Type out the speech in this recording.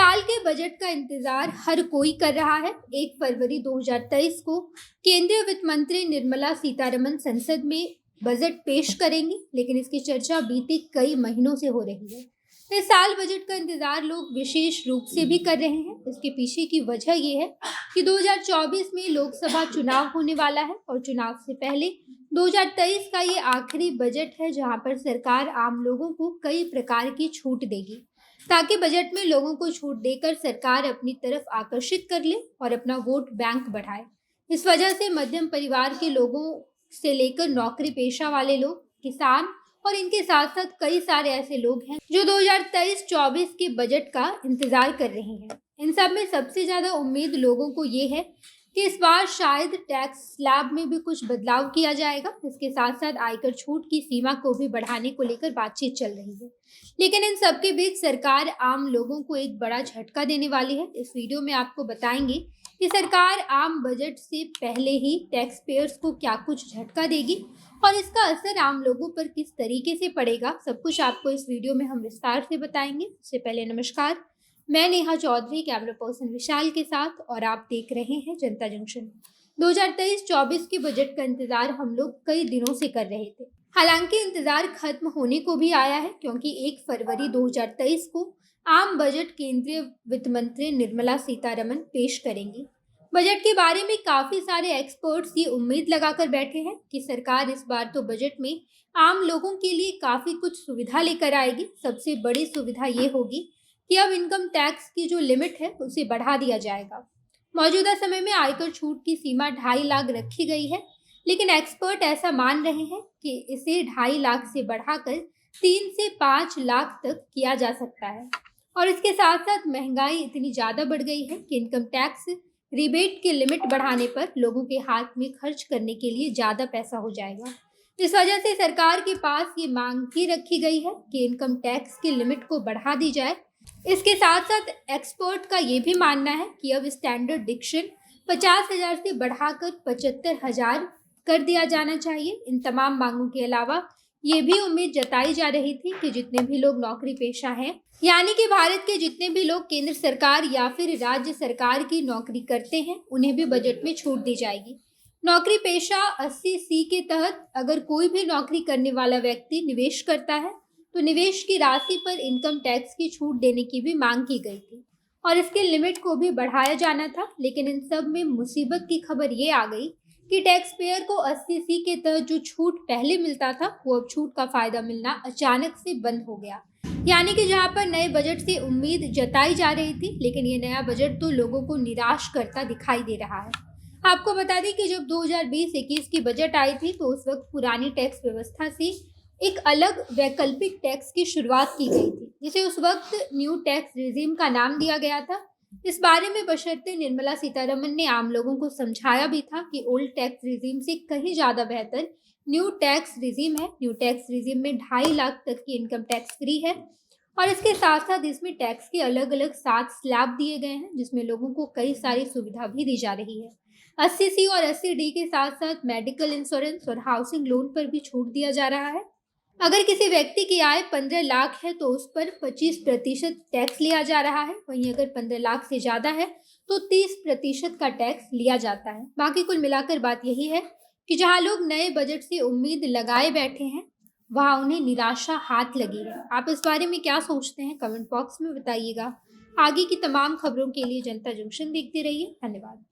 साल के बजट का इंतजार हर कोई कर रहा है। 1 फरवरी 2023 को केंद्रीय वित्त मंत्री निर्मला सीतारमण संसद में बजट पेश करेंगी, लेकिन इसकी चर्चा बीते कई महीनों से हो रही है। इस साल बजट का इंतजार लोग विशेष रूप से भी कर रहे हैं। इसके पीछे की वजह ये है कि 2024 में लोकसभा चुनाव होने वाला है और चुनाव से पहले 2023 का ये आखिरी बजट है, जहां पर सरकार आम लोगों को कई प्रकार की छूट देगी, ताकि बजट में लोगों को छूट देकर सरकार अपनी तरफ आकर्षित कर ले और अपना वोट बैंक बढ़ाए। इस वजह से मध्यम परिवार के लोगों से लेकर नौकरी पेशा वाले लोग, किसान और इनके साथ साथ कई सारे ऐसे लोग हैं जो 2023-24 के बजट का इंतजार कर रहे हैं। इन सब में सबसे ज्यादा उम्मीद लोगों को ये है कि इस बार शायद टैक्स स्लैब में भी कुछ बदलाव किया जाएगा। इसके साथ साथ आयकर छूट की सीमा को भी बढ़ाने को लेकर बातचीत चल रही है, लेकिन इन सब के बीच सरकार आम लोगों को एक बड़ा झटका देने वाली है। इस वीडियो में आपको बताएंगे कि सरकार आम बजट से पहले ही टैक्स पेयर्स को क्या कुछ झटका देगी और इसका असर आम लोगों पर किस तरीके से पड़ेगा। सब कुछ आपको इस वीडियो में हम विस्तार से बताएंगे। उससे पहले नमस्कार, मैं नेहा चौधरी कैमरा पर्सन विशाल के साथ, और आप देख रहे हैं जनता जंक्शन। 2023-24 के बजट का इंतजार हम लोग कई दिनों से कर रहे थे। हालांकि इंतजार खत्म होने को भी आया है, क्योंकि 1 फरवरी 2023 को आम बजट केंद्रीय वित्त मंत्री निर्मला सीतारमण पेश करेंगी। बजट के बारे में काफी सारे एक्सपर्ट्स ये उम्मीद लगाकर बैठे हैं कि सरकार इस बार तो बजट में आम लोगों के लिए काफी कुछ सुविधा लेकर आएगी। सबसे बड़ी सुविधा ये होगी कि अब इनकम टैक्स की जो लिमिट है उसे बढ़ा दिया जाएगा। मौजूदा समय में आयकर छूट की सीमा 2.5 लाख रखी गई है, लेकिन एक्सपर्ट ऐसा मान रहे हैं कि इसे 2.5 लाख से बढ़ाकर 3 से 5 लाख तक किया जा सकता है। और इसके साथ साथ महंगाई इतनी ज़्यादा बढ़ गई है कि इनकम टैक्स रिबेट की लिमिट बढ़ाने पर लोगों के हाथ में खर्च करने के लिए ज़्यादा पैसा हो जाएगा। इस वजह से सरकार के पास ये मांग ही रखी गई है कि इनकम टैक्स की लिमिट को बढ़ा दी जाए। इसके साथ साथ एक्सपर्ट का ये भी मानना है कि अब स्टैंडर्ड डिडक्शन 50,000 से बढ़ाकर 75,000 कर दिया जाना चाहिए। इन तमाम मांगों के अलावा ये भी उम्मीद जताई जा रही थी कि जितने भी लोग नौकरी पेशा हैं, यानी कि भारत के जितने भी लोग केंद्र सरकार या फिर राज्य सरकार की नौकरी करते हैं, उन्हें भी बजट में छूट दी जाएगी। नौकरी पेशा 80C के तहत अगर कोई भी नौकरी करने वाला व्यक्ति निवेश करता है तो निवेश की राशि पर इनकम टैक्स की छूट देने की भी मांग की गई थी और इसके लिमिट को भी बढ़ाया जाना था। लेकिन इन सब में मुसीबत की खबर ये आ गई कि टैक्स पेयर को 80C के तहत जो छूट पहले मिलता था, वो अब छूट का फायदा मिलना अचानक से बंद हो गया। यानी कि जहां पर नए बजट से उम्मीद जताई जा रही थी, लेकिन ये नया बजट तो लोगों को निराश करता दिखाई दे रहा है। आपको बता दें कि जब 2020-21 की बजट आई थी तो उस वक्त पुरानी टैक्स व्यवस्था से एक अलग वैकल्पिक टैक्स की शुरुआत की गई थी, जिसे उस वक्त न्यू टैक्स रिजीम का नाम दिया गया था। इस बारे में बशर्ते निर्मला सीतारमण ने आम लोगों को समझाया भी था कि ओल्ड टैक्स रिजीम से कहीं ज़्यादा बेहतर न्यू टैक्स रिजीम है। न्यू टैक्स रिजीम में 2.5 लाख तक की इनकम टैक्स फ्री है और इसके साथ साथ इसमें टैक्स के अलग अलग 7 स्लैब दिए गए हैं, जिसमें लोगों को कई सारी सुविधा भी दी जा रही है। 80C और 80D के साथ साथ मेडिकल इंश्योरेंस और हाउसिंग लोन पर भी छूट दिया जा रहा है। अगर किसी व्यक्ति की आय 15 लाख है तो उस पर 25% टैक्स लिया जा रहा है। वहीं अगर 15 लाख से ज़्यादा है तो 30% का टैक्स लिया जाता है। बाकी कुल मिलाकर बात यही है कि जहां लोग नए बजट से उम्मीद लगाए बैठे हैं, वहां उन्हें निराशा हाथ लगी है। आप इस बारे में क्या सोचते हैं, कमेंट बॉक्स में बताइएगा। आगे की तमाम खबरों के लिए जनता जंक्शन देखते रहिए। धन्यवाद।